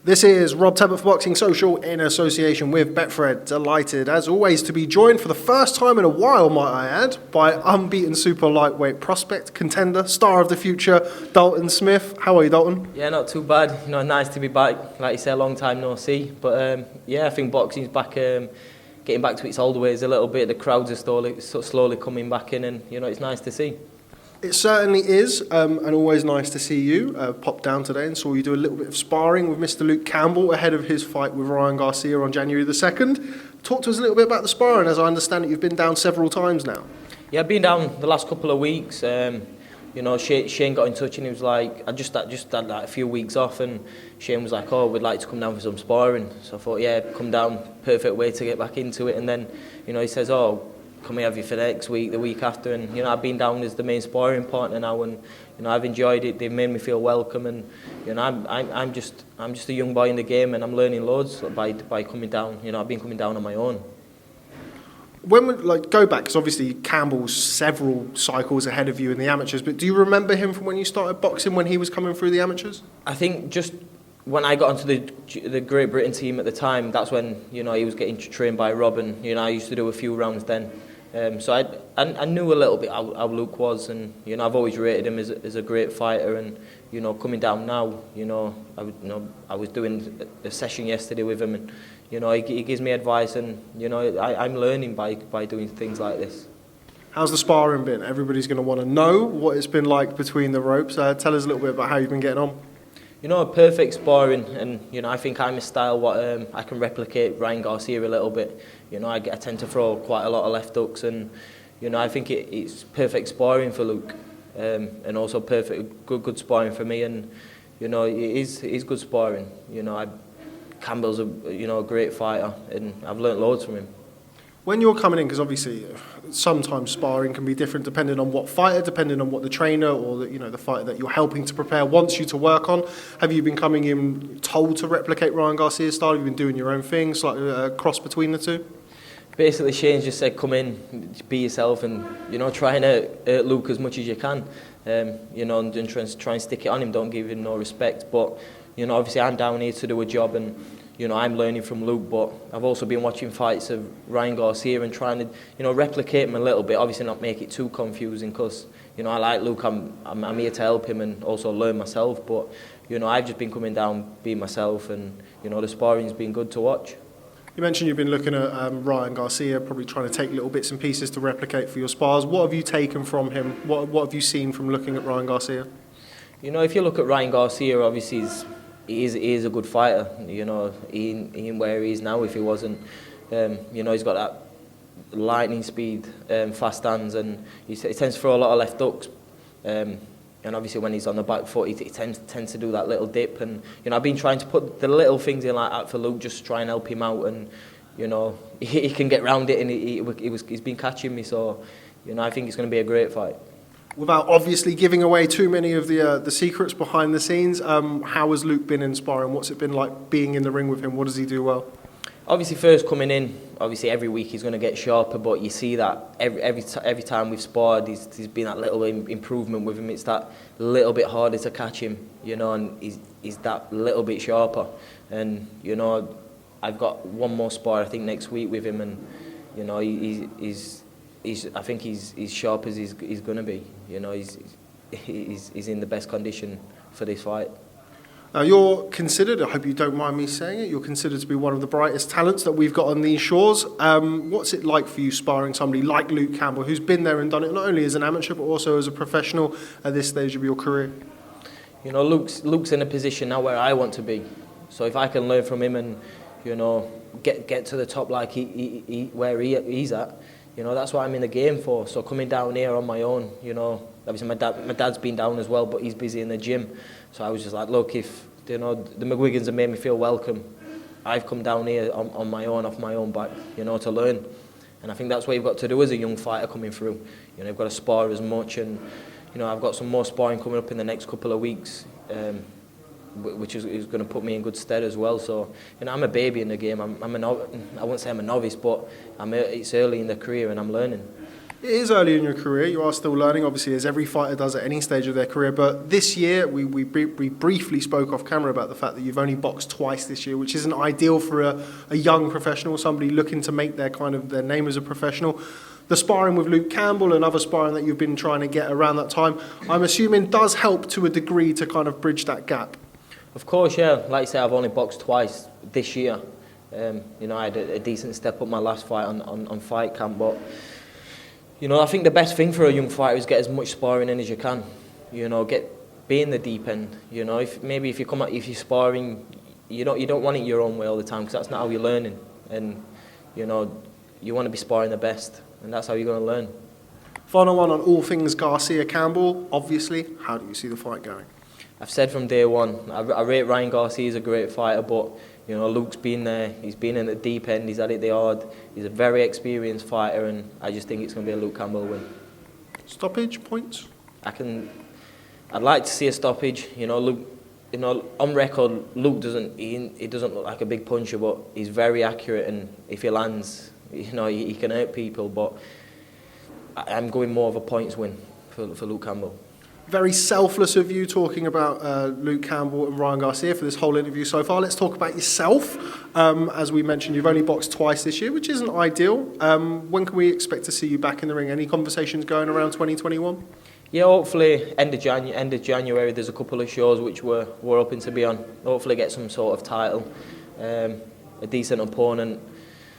This is Rob Tebbutt for Boxing Social in association with Betfred. Delighted, as always, to be joined for the first time in a while, might I add, by unbeaten super lightweight prospect, contender, star of the future, Dalton Smith. How are you, Dalton? Yeah, not too bad. Nice to be back. Like you say, a long time no see. But I think boxing's back, getting back to its old ways a little bit. The crowds are slowly coming back in, and it's nice to see. It certainly is, and always nice to see you. Popped down today and saw you do a little bit of sparring with Mr. Luke Campbell ahead of his fight with Ryan Garcia on January the 2nd. Talk to us a little bit about the sparring, as I understand it you've been down several times now. Yeah, I've been down the last couple of weeks. Shane got in touch and he was like, I just had like a few weeks off, and Shane was like, oh, we'd like to come down for some sparring. So I thought, yeah, come down, perfect way to get back into it. And then, he says, oh, can we have you for next week, the week after? And I've been down as the main sparring partner now, and I've enjoyed it. They've made me feel welcome, and I'm just a young boy in the game, and I'm learning loads by coming down. I've been coming down on my own. When we go back, because obviously Campbell's several cycles ahead of you in the amateurs, but do you remember him from when you started boxing, when he was coming through the amateurs? I think just when I got onto the Great Britain team at the time, that's when he was getting trained by Rob, and I used to do a few rounds then. So I knew a little bit how Luke was, and I've always rated him as a great fighter. And coming down now, I was doing a session yesterday with him, and he gives me advice, and I'm learning by doing things like this. How's the sparring been? Everybody's going to want to know what it's been like between the ropes. Tell us a little bit about how you've been getting on. Perfect sparring, and I think I'm a style what I can replicate Ryan Garcia a little bit. I tend to throw quite a lot of left hooks, and I think it's perfect sparring for Luke, and also good sparring for me, and it is good sparring. Campbell's a great fighter, and I've learnt loads from him. When you're coming in, because obviously sometimes sparring can be different depending on what fighter, depending on what the trainer or the fighter that you're helping to prepare wants you to work on. Have you been coming in told to replicate Ryan Garcia's style? Have you been doing your own thing, slightly a cross between the two? Basically, Shane's just said, come in, be yourself, and try and hurt Luke as much as you can. And try and stick it on him. Don't give him no respect. But obviously, I'm down here to do a job, and I'm learning from Luke, but I've also been watching fights of Ryan Garcia and trying to, replicate him a little bit. Obviously, not make it too confusing, because, I like Luke. I'm here to help him and also learn myself. But, I've just been coming down, being myself, and, the sparring's been good to watch. You mentioned you've been looking at Ryan Garcia, probably trying to take little bits and pieces to replicate for your spars. What have you taken from him? What have you seen from looking at Ryan Garcia? If you look at Ryan Garcia, obviously he is a good fighter. He ain't where he is now if he wasn't. He's got that lightning speed, fast hands, and he tends to throw a lot of left hooks. And obviously when he's on the back foot, he tends to do that little dip. And I've been trying to put the little things in like that for Luke, just to try and help him out. And he can get round it, and he's been catching me. So I think it's going to be a great fight. Without obviously giving away too many of the secrets behind the scenes, how has Luke been in sparring? What's it been like being in the ring with him? What does he do well? Obviously, first coming in, obviously every week he's going to get sharper, but you see that every time we've sparred, there's been that little improvement with him. It's that little bit harder to catch him, and he's that little bit sharper. And I've got one more spar I think next week with him, and I think he's sharp as he's going to be. He's in the best condition for this fight. Now you're considered, I hope you don't mind me saying it, you're considered to be one of the brightest talents that we've got on these shores. What's it like for you sparring somebody like Luke Campbell, who's been there and done it, not only as an amateur but also as a professional at this stage of your career? Luke's in a position now where I want to be. So if I can learn from him and get to the top like where he's at, that's what I'm in the game for. So coming down here on my own, obviously my dad's been down as well, but he's busy in the gym. So I was just like, look, if the McGuigans have made me feel welcome, I've come down here on my own, off my own back, to learn. And I think that's what you've got to do as a young fighter coming through. You've got to spar as much, and I've got some more sparring coming up in the next couple of weeks, which is going to put me in good stead as well. So I'm a baby in the game. I wouldn't say I'm a novice, but it's early in the career and I'm learning. It is early in your career. You are still learning, obviously, as every fighter does at any stage of their career. But this year, we briefly spoke off camera about the fact that you've only boxed twice this year, which isn't ideal for a young professional, somebody looking to make their name as a professional. The sparring with Luke Campbell and other sparring that you've been trying to get around that time, I'm assuming does help to a degree to kind of bridge that gap. Of course, yeah. Like I say, I've only boxed twice this year. I had a decent step up my last fight on fight camp, but I think the best thing for a young fighter is get as much sparring in as you can. Be in the deep end. If you're sparring, you don't want it your own way all the time, because that's not how you're learning. And you want to be sparring the best, and that's how you're going to learn. Final one on all things Garcia-Campbell. Obviously, how do you see the fight going? I've said from day one, I rate Ryan Garcia as a great fighter, but Luke's been there. He's been in the deep end. He's had it the hard. He's a very experienced fighter, and I just think it's going to be a Luke Campbell win. Stoppage points? I'd like to see a stoppage. Luke. On record, Luke doesn't look like a big puncher, but he's very accurate, and if he lands, he can hurt people. But I'm going more of a points win for Luke Campbell. Very selfless of you talking about Luke Campbell and Ryan Garcia for this whole interview so far. Let's talk about yourself. As we mentioned, you've only boxed twice this year, which isn't ideal. When can we expect to see you back in the ring? Any conversations going around 2021? Yeah, hopefully end of January. There's a couple of shows which we're hoping to be on. Hopefully get some sort of title, a decent opponent.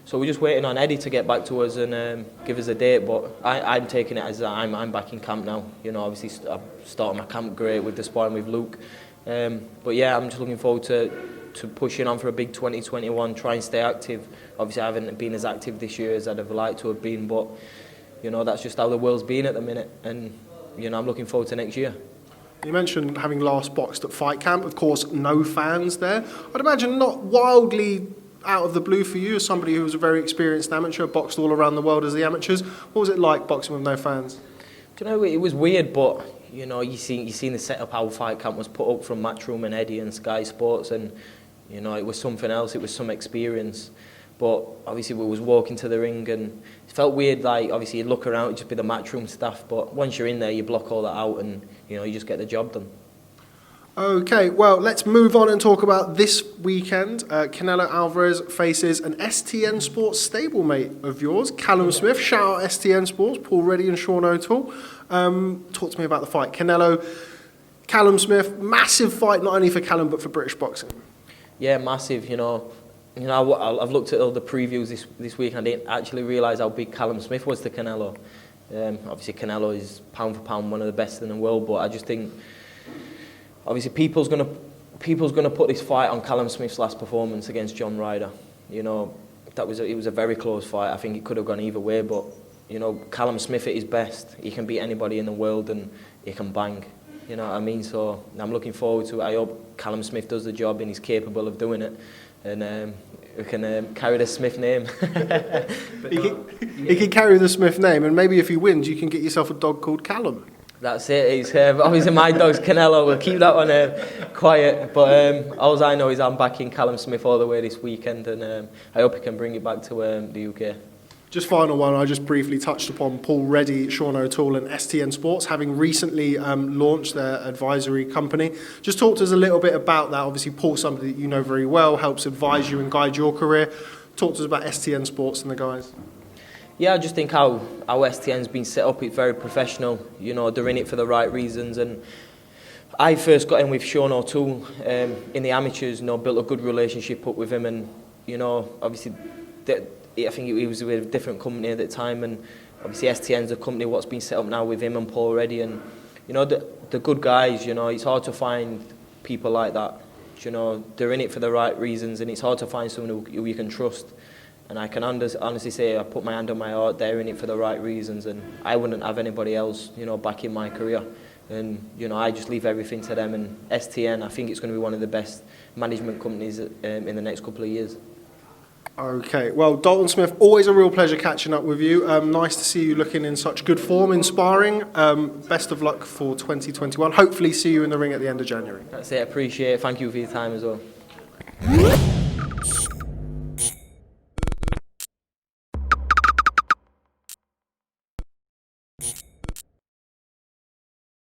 So we're just waiting on Eddie to get back to us and give us a date. But I'm taking it as I'm back in camp now. Obviously I've started my camp great with the sparring with Luke. But yeah, I'm just looking forward to pushing on for a big 2021. Try and stay active. Obviously I haven't been as active this year as I'd have liked to have been. But that's just how the world's been at the minute. And I'm looking forward to next year. You mentioned having last boxed at fight camp. Of course, no fans there. I'd imagine not wildly out of the blue for you as somebody who was a very experienced amateur, boxed all around the world as the amateurs. What was it like boxing with no fans? It was weird, but you seen the setup how fight camp was put up from Matchroom and Eddie and Sky Sports, and it was something else. It was some experience. But obviously we was walking to the ring and it felt weird, like obviously you'd look around, it'd just be the matchroom staff, but once you're in there you block all that out and you just get the job done. Okay, well, let's move on and talk about this weekend. Canelo Alvarez faces an STN Sports stablemate of yours, Callum-Smith. Shout out STN Sports, Paul Reddy and Sean O'Toole. Talk to me about the fight. Callum-Smith, massive fight, not only for Callum, but for British boxing. Yeah, massive, I've looked at all the previews this week and I didn't actually realise how big Callum-Smith was to Canelo. Obviously, Canelo is pound for pound one of the best in the world, but I just think obviously people's gonna put this fight on Callum-Smith's last performance against John Ryder. It was a very close fight. I think it could have gone either way, but Callum-Smith at his best, he can beat anybody in the world and he can bang. You know what I mean? So I'm looking forward to it. I hope Callum-Smith does the job and he's capable of doing it. And we can carry the Smith name. He can carry the Smith name, and maybe if he wins, you can get yourself a dog called Callum. That's it. It's, obviously, my dog's Canelo. We'll keep that one quiet. But all I know is I'm backing Callum-Smith all the way this weekend, and I hope he can bring it back to the UK. Just final one, I just briefly touched upon Paul Reddy, Sean O'Toole and STN Sports, having recently launched their advisory company. Just talk to us a little bit about that. Obviously, Paul's somebody that you know very well, helps advise you and guide your career. Talk to us about STN Sports and the guys. Yeah, I just think how STN's been set up, it's very professional. They're in it for the right reasons. And I first got in with Sean O'Toole in the amateurs, built a good relationship up with him. And, obviously, I think he was with a different company at the time, and obviously STN's a company what's been set up now with him and Paul Reddy, and the good guys. It's hard to find people like that. They're in it for the right reasons, and it's hard to find someone who you can trust. And I can honestly say I put my hand on my heart. They're in it for the right reasons, and I wouldn't have anybody else, back in my career. And I just leave everything to them. And STN, I think it's going to be one of the best management companies in the next couple of years. Okay, well, Dalton Smith, always a real pleasure catching up with you. Nice to see you looking in such good form in sparring. Best of luck for 2021. Hopefully see you in the ring at the end of January. That's it, I appreciate it. Thank you for your time as well. you.